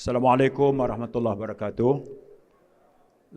Assalamualaikum warahmatullahi wabarakatuh.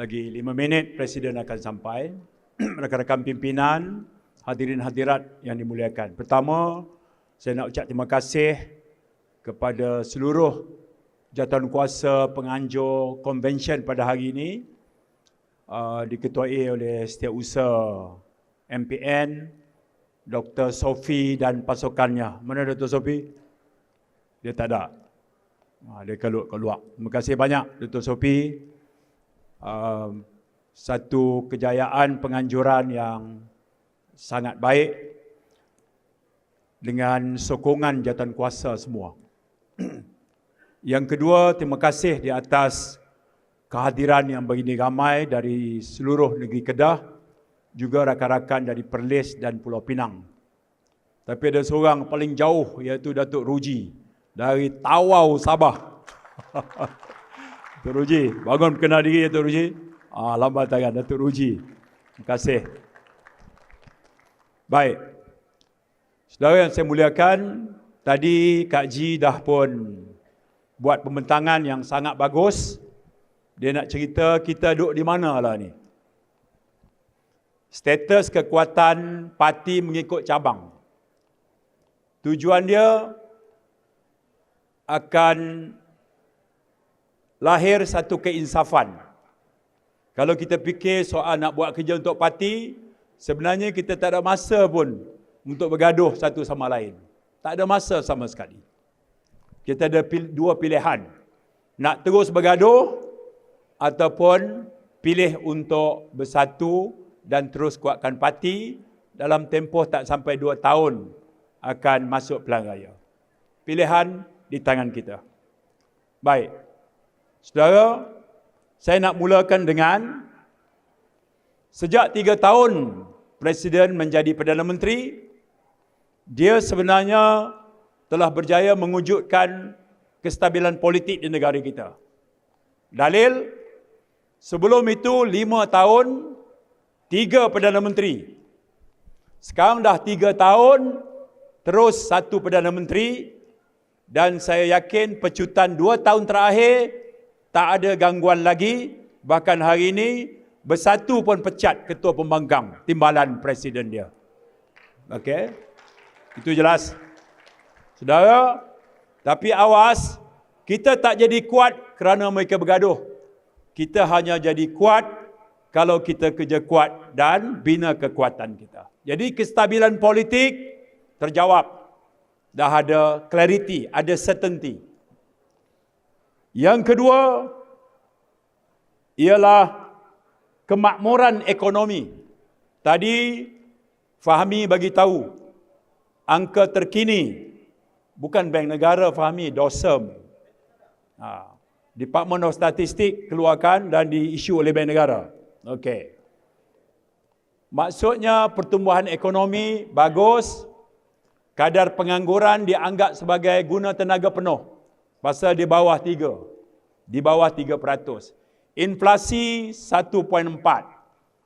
Lagi 5 minit Presiden akan sampai. Rakan-rakan pimpinan, hadirin hadirat yang dimuliakan. Pertama, saya nak ucap terima kasih kepada seluruh jawatankuasa penganjur konvensyen pada hari ini, diketuai oleh Setiausaha MPN, Dr. Sophie dan pasukannya. Mana Dr. Sophie? Dia tak ada. Dia keluar. Terima kasih banyak Dr. Sophie. Satu kejayaan penganjuran yang sangat baik dengan sokongan jawatankuasa semua. Yang kedua, terima kasih di atas kehadiran yang begini ramai dari seluruh negeri Kedah, juga rakan-rakan dari Perlis dan Pulau Pinang. Tapi ada seorang paling jauh, iaitu Datuk Ruji dari Tawau, Sabah. Datuk Ruji, bangun kenal diri Datuk Ruji. Lambat tangan Datuk Ruji. Terima kasih. Baik. Saudara yang saya muliakan, tadi Kak Ji dah pun buat pembentangan yang sangat bagus. Dia nak cerita kita duduk di mana lah ni. Status kekuatan parti mengikut cabang. Tujuan dia akan lahir satu keinsafan. Kalau kita fikir soal nak buat kerja untuk parti, sebenarnya kita tak ada masa pun untuk bergaduh satu sama lain. Tak ada masa sama sekali. Kita ada dua pilihan. Nak terus bergaduh ataupun pilih untuk bersatu dan terus kuatkan parti. Dalam tempoh tak sampai 2 tahun akan masuk pilihan raya. Pilihan di tangan kita. Baik. Saudara, saya nak mulakan dengan sejak 3 tahun Presiden menjadi Perdana Menteri, dia sebenarnya telah berjaya mewujudkan kestabilan politik di negara kita. Dalil, sebelum itu 5 tahun, 3 Perdana Menteri. Sekarang dah 3 tahun, terus 1 Perdana Menteri, dan saya yakin pecutan 2 tahun terakhir, tak ada gangguan lagi. Bahkan hari ini, Bersatu pun pecat ketua pembangkang timbalan presiden dia. Okey? Itu jelas. Saudara, tapi awas, kita tak jadi kuat kerana mereka bergaduh. Kita hanya jadi kuat kalau kita kerja kuat dan bina kekuatan kita. Jadi kestabilan politik terjawab. Dah ada clarity, ada certainty. Yang kedua, ialah kemakmuran ekonomi. Tadi Fahmi bagi tahu, angka terkini, bukan Bank Negara Fahmi, DOSEM. Department of Statistik keluarkan dan diisu oleh Bank Negara. Okey. Maksudnya pertumbuhan ekonomi bagus, kadar pengangguran dianggap sebagai guna tenaga penuh. Pasal di bawah 3. Di bawah 3%. Inflasi 1.4.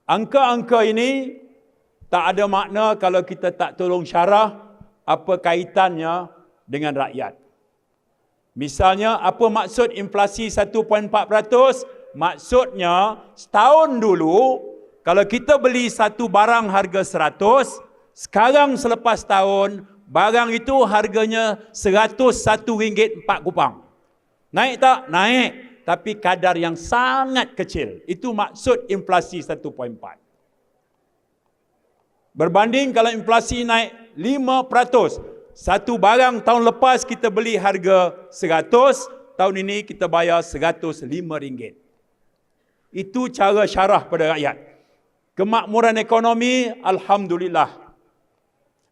Angka-angka ini tak ada makna kalau kita tak tolong syarah apa kaitannya dengan rakyat. Misalnya, apa maksud inflasi 1.4%? Maksudnya, setahun dulu, kalau kita beli satu barang harga 100, sekarang selepas tahun, barang itu harganya RM101.04. Naik tak? Naik. Tapi kadar yang sangat kecil. Itu maksud inflasi 1.4. Berbanding kalau inflasi naik 5%. Satu barang tahun lepas kita beli harga 100, tahun ini kita bayar RM105. Itu cara syarah pada rakyat. Kemakmuran ekonomi, Alhamdulillah.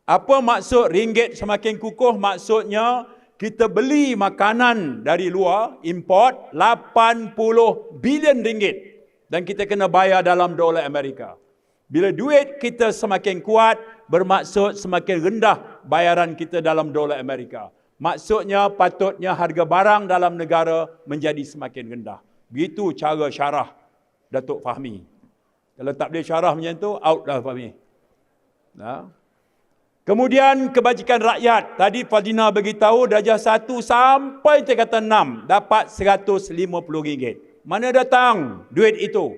Apa maksud ringgit semakin kukuh? Maksudnya kita beli makanan dari luar, import, 80 bilion ringgit. Dan kita kena bayar dalam dolar Amerika. Bila duit kita semakin kuat, bermaksud semakin rendah bayaran kita dalam dolar Amerika. Maksudnya patutnya harga barang dalam negara menjadi semakin rendah. Begitu cara syarah Datuk Fahmi. Kalau tak boleh syarah macam tu, out dah Fahmi. Kemudian kebajikan rakyat. Tadi Fadina beritahu darjah 1 sampai tingkatan 6 dapat RM150. Mana datang duit itu?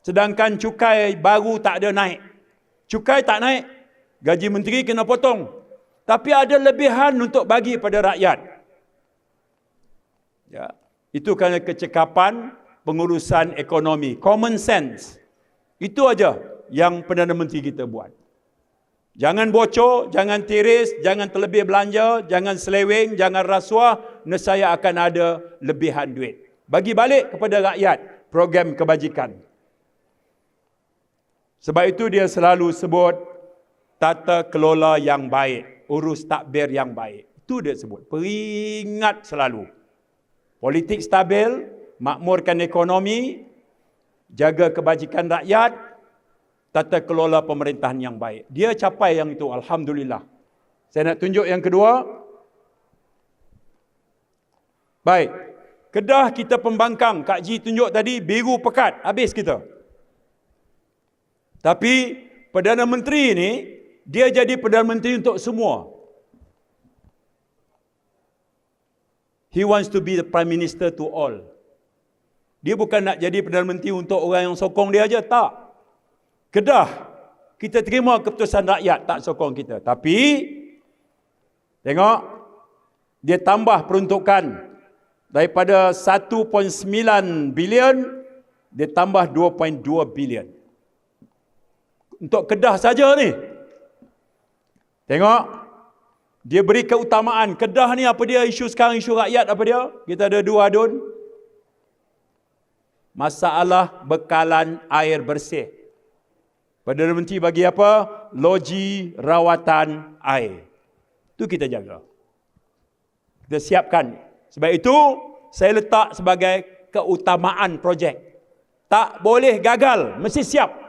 Sedangkan cukai baru tak ada naik. Cukai tak naik, gaji menteri kena potong. Tapi ada lebihan untuk bagi pada rakyat. Ya, itu kerana kecekapan pengurusan ekonomi. Common sense. Itu aja yang Perdana Menteri kita buat. Jangan bocor, jangan tiris, jangan terlebih belanja, jangan seleweng, jangan rasuah, nescaya akan ada lebihan duit. Bagi balik kepada rakyat program kebajikan. Sebab itu dia selalu sebut tata kelola yang baik, urus takbir yang baik. Itu dia sebut. Peringat selalu. Politik stabil, makmurkan ekonomi, jaga kebajikan rakyat, tata kelola pemerintahan yang baik. Dia capai yang itu, alhamdulillah. Saya nak tunjuk yang kedua. Baik. Kedah kita pembangkang, Kak Ji tunjuk tadi biru pekat, habis kita. Tapi Perdana Menteri ni dia jadi Perdana Menteri untuk semua. He wants to be the Prime Minister to all. Dia bukan nak jadi Perdana Menteri untuk orang yang sokong dia aja, tak. Kedah, kita terima keputusan rakyat, tak sokong kita. Tapi, tengok, dia tambah peruntukan daripada 1.9 bilion, dia tambah 2.2 bilion. Untuk Kedah saja ni. Tengok, dia beri keutamaan. Kedah ni apa dia isu sekarang, isu rakyat apa dia? Kita ada dua adun. Masalah bekalan air bersih. Perdana Menteri bagi apa? Loji rawatan air. Itu kita jaga. Kita siapkan. Sebab itu, saya letak sebagai keutamaan projek. Tak boleh gagal, mesti siap.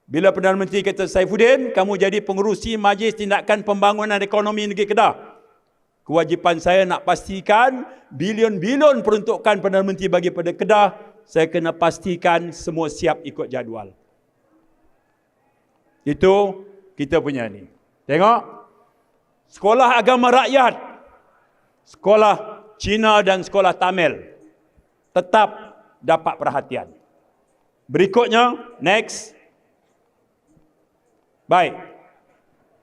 Bila Perdana Menteri kata, Saifuddin, kamu jadi pengerusi Majlis Tindakan Pembangunan Ekonomi Negeri Kedah. Kewajipan saya nak pastikan bilion-bilion peruntukan Perdana Menteri bagi pada Kedah, saya kena pastikan semua siap ikut jadual. Itu kita punya ni. Tengok. Sekolah agama rakyat. Sekolah Cina dan sekolah Tamil. Tetap dapat perhatian. Berikutnya, next. Baik.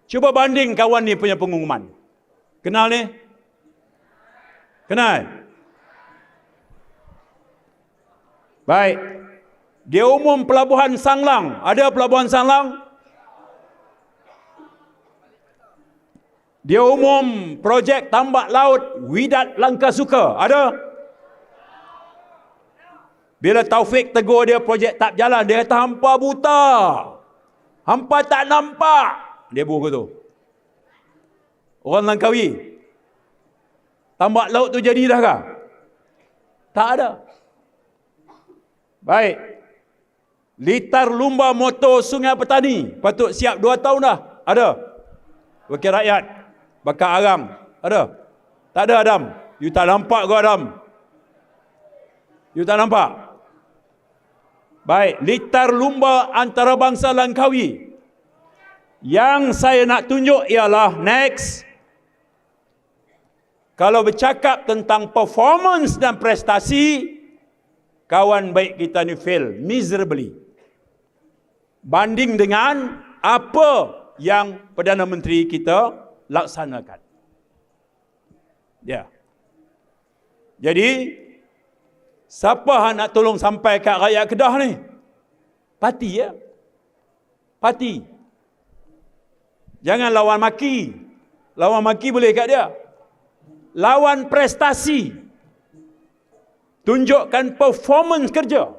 Cuba banding kawan ni punya pengumuman. Kenal ni? Kenal? Baik. Dia umum Pelabuhan Sanglang. Ada Pelabuhan Sanglang? Dia umum projek tambak laut Widat Langkasuka. Ada? Bila Taufik tegur dia projek tak jalan, dia kata hampa buta. Hampa tak nampak. Dia buku tu. Orang Langkawi. Tambak laut tu jadi dah kah? Tak ada. Baik. Litar lumba motor Sungai Petani. Patut siap 2 tahun dah. Ada? Wakil rakyat. Bakar Aram. Ada? Tak ada, Adam. You tak nampak ke, Adam? You tak nampak? Baik. Litar lumba antarabangsa Langkawi. Yang saya nak tunjuk ialah next. Kalau bercakap tentang performance dan prestasi, kawan baik kita ni fail miserably. Banding dengan apa yang Perdana Menteri kita laksanakan. Ya. Jadi, siapa nak tolong sampai kat rakyat Kedah ni? Parti ya. Parti. Jangan lawan maki. Lawan maki boleh kat dia. Lawan prestasi. Tunjukkan performance kerja.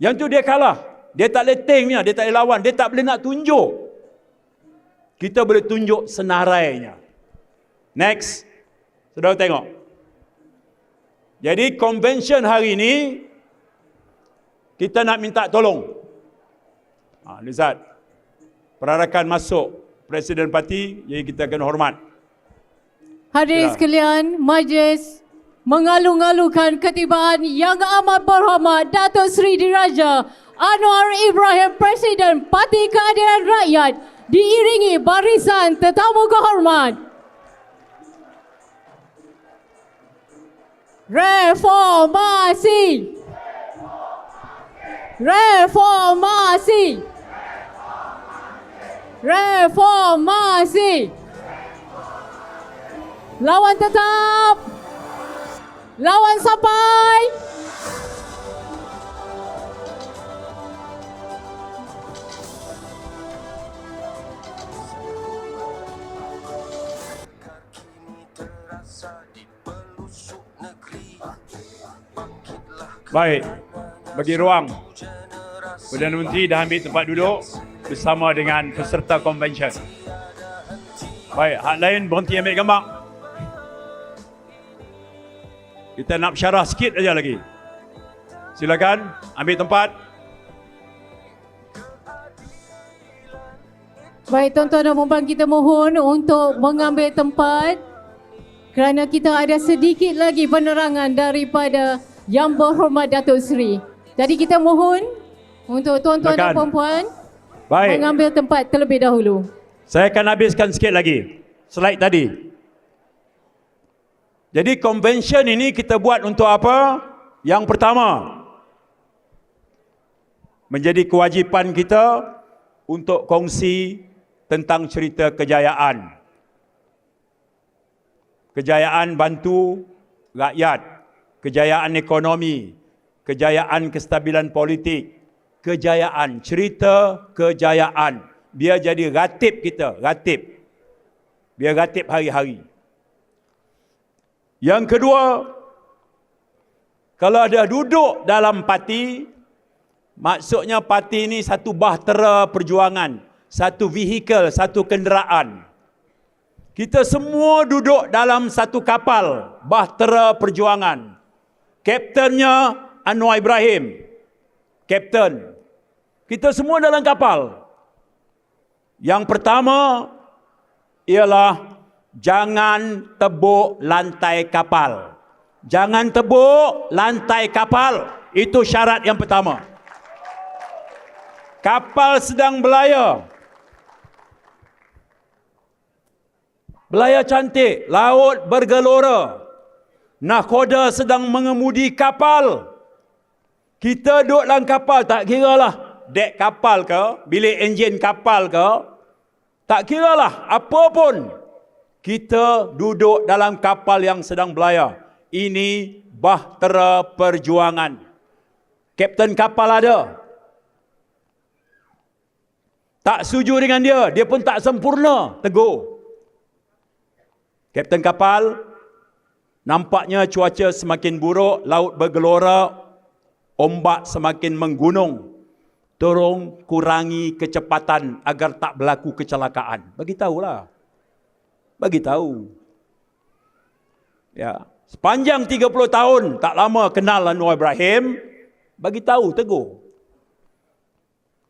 Yang tu dia kalah. Dia tak boleh tengnya, dia tak boleh lawan, dia tak boleh nak tunjuk. Kita boleh tunjuk senarainya. Next. Saudara tengok. Jadi convention hari ini kita nak minta tolong. Lizat. Perarakan masuk Presiden Parti, jadi kita kena hormat. Hadirin sekalian, majlis mengalu-alukan ketibaan Yang Amat Berhormat Datuk Seri Diraja Anwar Ibrahim, Presiden Parti Keadilan Rakyat diiringi barisan tetamu kehormat. Reformasi. Reformasi. Reformasi. Lawan tetap. Lawan sampai. Baik, bagi ruang. Perdana Menteri dah ambil tempat duduk bersama dengan peserta konvensyen. Baik, hak lain berhenti ambil gambar. Kita nak syarah sikit aja lagi. Silakan ambil tempat. Baik, tuan-tuan dan puan-puan, kita mohon untuk mengambil tempat kerana kita ada sedikit lagi penerangan daripada Yang Berhormat Datuk Seri. Jadi kita mohon untuk tuan-tuan dan puan-puan mengambil tempat terlebih dahulu. Saya akan habiskan sikit lagi slide tadi. Jadi convention ini kita buat untuk apa? Yang pertama, menjadi kewajipan kita untuk kongsi tentang cerita kejayaan. Kejayaan bantu rakyat, kejayaan ekonomi, kejayaan kestabilan politik, kejayaan, cerita kejayaan. Biar jadi ratib kita, ratib. Biar ratib hari-hari. Yang kedua, kalau ada duduk dalam parti, maksudnya parti ini satu bahtera perjuangan, satu vehikel, satu kenderaan. Kita semua duduk dalam satu kapal, bahtera perjuangan. Kaptennya Anwar Ibrahim. Kapten. Kita semua dalam kapal. Yang pertama ialah jangan tebuk lantai kapal. Jangan tebuk lantai kapal. Itu syarat yang pertama. Kapal sedang berlayar. Berlayar cantik, laut bergelora. Nahkoda sedang mengemudi kapal. Kita duduk dalam kapal, tak kiralah dek kapal ke, bilik enjin kapal ke, tak kiralah apa pun. Kita duduk dalam kapal yang sedang berlayar. Ini bahtera perjuangan. Kapten kapal ada. Tak setuju dengan dia pun tak sempurna, tegur. Kapten kapal, nampaknya cuaca semakin buruk, laut bergelora, ombak semakin menggunung. Tolong kurangi kecepatan agar tak berlaku kecelakaan. Bagi tahulah. Bagi tahu. Ya, sepanjang 30 tahun tak lama kenal Anwar Ibrahim, bagi tahu, tegur.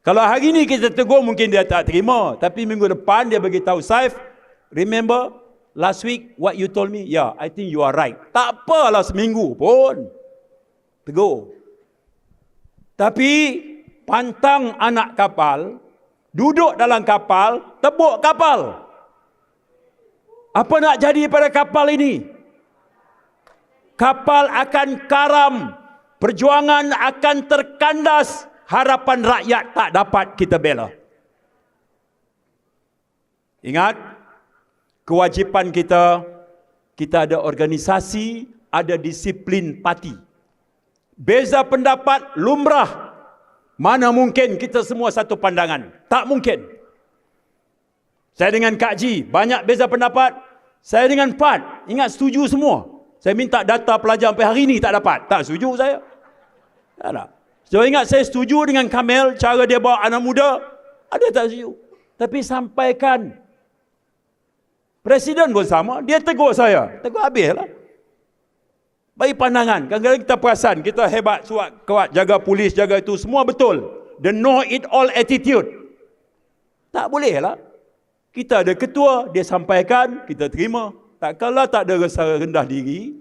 Kalau hari ini kita tegur mungkin dia tak terima, tapi minggu depan dia bagi tahu, Saif, remember last week what you told me? Yeah, I think you are right. Tak apalah seminggu pun. Tegur. Tapi pantang anak kapal, duduk dalam kapal, tebuk kapal. Apa nak jadi pada kapal ini? Kapal akan karam, perjuangan akan terkandas, harapan rakyat tak dapat kita bela. Ingat, kewajipan kita ada organisasi, ada disiplin parti. Beza pendapat lumrah. Mana mungkin kita semua satu pandangan? Tak mungkin. Saya dengan Kak Ji, banyak beza pendapat. Saya dengan Pat, ingat setuju semua. Saya minta data pelajar sampai hari ini tak dapat. Tak setuju saya. Tak. So ingat saya setuju dengan Kamel, cara dia bawa anak muda. Ada tak setuju. Tapi sampaikan. Presiden pun sama, dia tegur saya. Tegur habislah. Bagi pandangan. Kadang-kadang kita perasan, kita hebat, kuat, jaga polis, jaga itu, semua betul. The know it all attitude. Tak boleh lah. Kita ada ketua, dia sampaikan, kita terima. Takkanlah tak ada rasa rendah diri.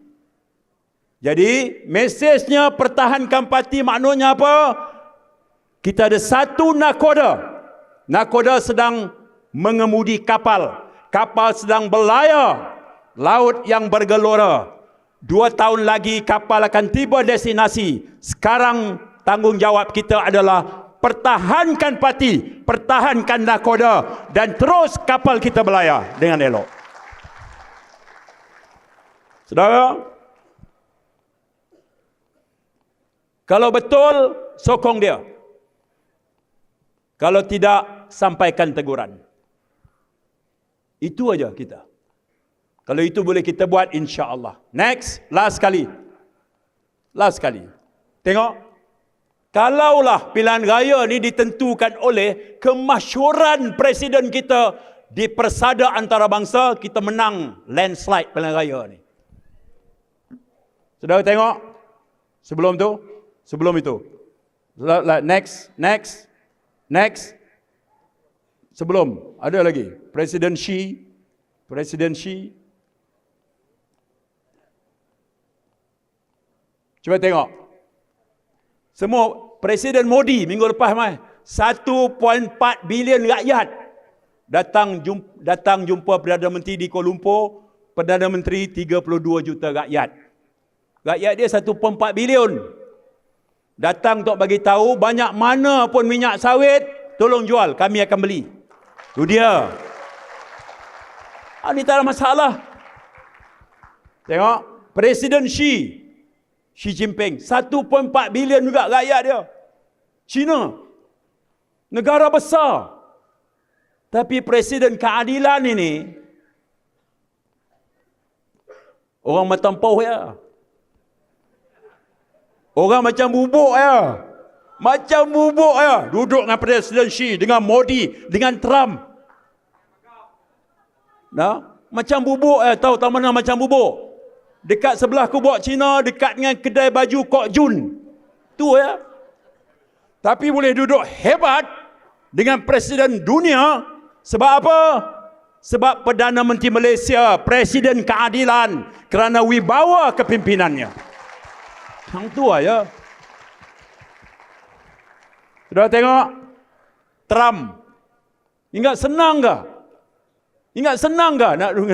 Jadi, mesejnya pertahankan parti maknanya apa? Kita ada satu nakoda. Nakoda sedang mengemudi kapal. Kapal sedang berlayar laut yang bergelora. 2 tahun lagi kapal akan tiba destinasi. Sekarang tanggungjawab kita adalah pertahankan parti, pertahankan nakoda dan terus kapal kita berlayar dengan elok. Saudara, kalau betul, sokong dia. Kalau tidak, sampaikan teguran. Itu aja kita. Kalau itu boleh kita buat, insya-Allah. Next, last kali. Tengok. Kalaulah pilihan raya ni ditentukan oleh kemasyhuran presiden kita di persada antarabangsa, kita menang landslide pilihan raya ni. Saudara tengok. Sebelum itu. Next. Sebelum, ada lagi. Presiden Xi. Cuba tengok. Semua Presiden Modi minggu lepas 1.4 bilion rakyat datang jumpa Perdana Menteri di Kuala Lumpur. Perdana Menteri 32 juta rakyat. Rakyat dia 1.4 bilion. Datang untuk bagi tahu banyak mana pun minyak sawit, tolong jual, kami akan beli. Itu dia. Ini tak ada masalah. Tengok, Presiden Xi Jinping, 1.4 bilion juga rakyat dia. China, negara besar. Tapi Presiden keadilan ini, orang macam pauh ya. Orang macam bubuk ya. Duduk dengan Presiden Xi, dengan Modi, dengan Trump. Macam bubuk ya. Tahu tak mana macam bubuk? Dekat sebelah kubur Cina, dekat dengan kedai baju Kok Jun. Tu ya. Tapi boleh duduk hebat dengan Presiden dunia. Sebab apa? Sebab Perdana Menteri Malaysia, Presiden keadilan, kerana wibawa kepimpinannya. Yang tu ya. Sudah tengok Trump. Ingat senang ke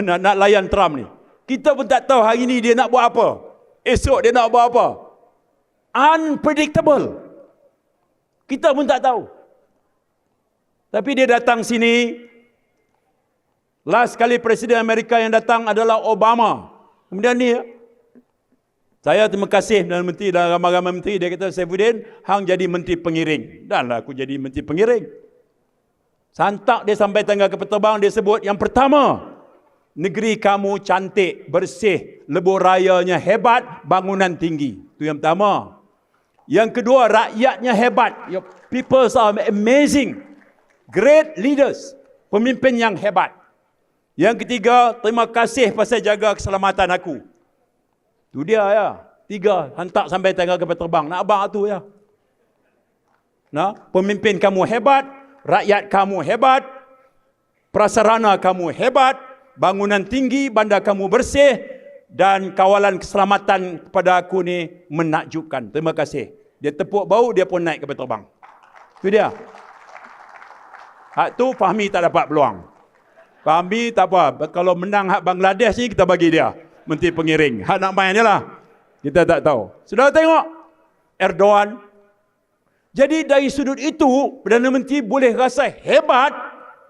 nak layan Trump ni? Kita pun tak tahu hari ni dia nak buat apa. Esok dia nak buat apa. Unpredictable. Kita pun tak tahu. Tapi dia datang sini. Last kali Presiden Amerika yang datang adalah Obama. Kemudian ni, saya terima kasih Perdana Menteri dan ramai-ramai menteri. Dia kata, Saifuddin, hang jadi menteri pengiring. Danlah aku jadi menteri pengiring. Santak dia sampai tangga kapal terbang, dia sebut yang pertama, negeri kamu cantik, bersih, lebuh rayanya hebat, bangunan tinggi. Itu yang pertama. Yang kedua, rakyatnya hebat. Your people are amazing. Great leaders. Pemimpin yang hebat. Yang ketiga, terima kasih pasal jaga keselamatan aku. Itu dia ya. 3, hantar sampai tangga kapal terbang. Nak abang tu ya. Pemimpin kamu hebat, rakyat kamu hebat, prasarana kamu hebat, bangunan tinggi, bandar kamu bersih, dan kawalan keselamatan kepada aku ni menakjubkan. Terima kasih. Dia tepuk bau, dia pun naik kapal terbang. Itu dia. Hak tu Fahmi tak dapat peluang. Fahmi tak apa. Kalau menang hak Bangladesh ni, kita bagi dia menteri pengiring. Hak nak main je lah. Kita tak tahu. Sudah tengok Erdogan. Jadi dari sudut itu, Perdana Menteri boleh rasa hebat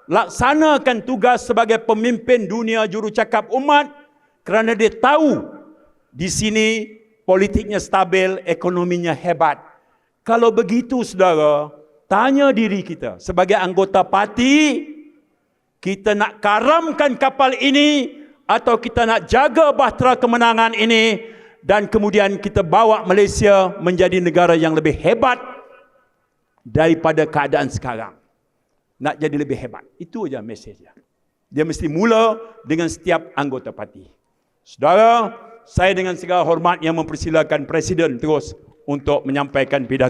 laksanakan tugas sebagai pemimpin dunia jurucakap umat kerana dia tahu di sini politiknya stabil, ekonominya hebat. Kalau begitu saudara, tanya diri kita sebagai anggota parti, kita nak karamkan kapal ini atau kita nak jaga bahtera kemenangan ini dan kemudian kita bawa Malaysia menjadi negara yang lebih hebat daripada keadaan sekarang. Nak jadi lebih hebat. Itu aja mesejnya. Dia mesti mula dengan setiap anggota parti. Saudara, saya dengan segala hormat yang mempersilakan Presiden terus untuk menyampaikan pidato.